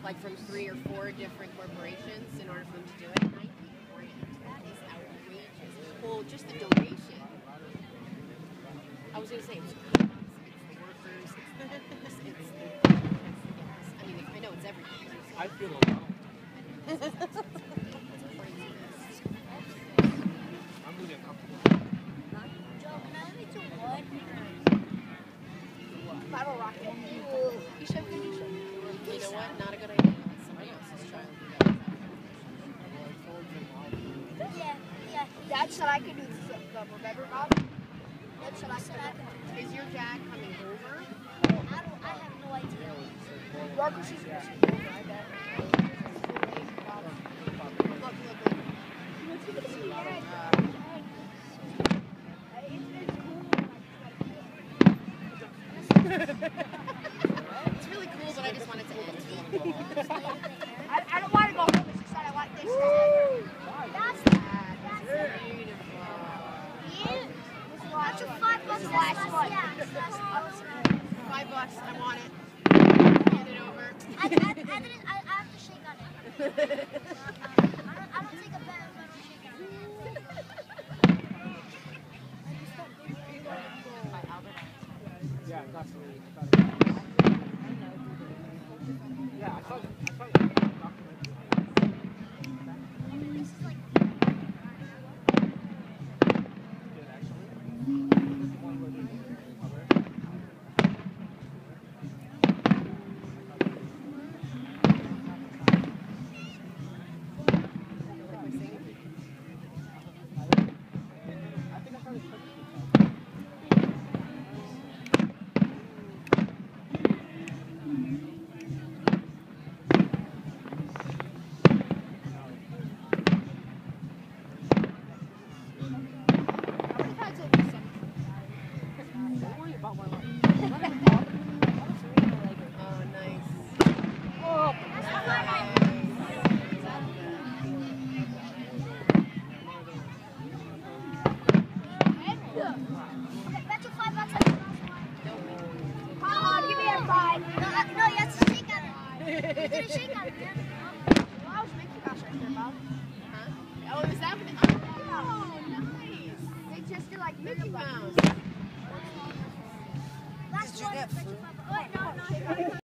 like from 3 or 4 different corporations in order for them to do it. $90 grand. That is outrageous. Well, just the donation. I was going to say it's the workers, it's the gas. I mean, I know it's everything. I feel alone. I'm really uncomfortable. Joe, can I make you one? Bottle rocket. You should finish it. You know what? Not a good idea. Somebody else's child. Yeah. Dad said I could do the remember, Bob? Dad said I could. Is your dad coming over? I have no idea. Marcus is over, I bet. It's really cool, but I just wanted to end. I don't want to go home. It's just that I want this. That's Beautiful. That's a $5 last one. Yeah. $5. I want it. Hand it over. I have to shake on it. I don't take a bet if I don't shake on it. Yeah, definitely. Yeah, I saw it. This is like shake on it. Well, I was Mickey Mouse right there, Bob. Huh? Oh, is that what? Oh, nice. They just did like Mickey Mouse. Did you get fruit?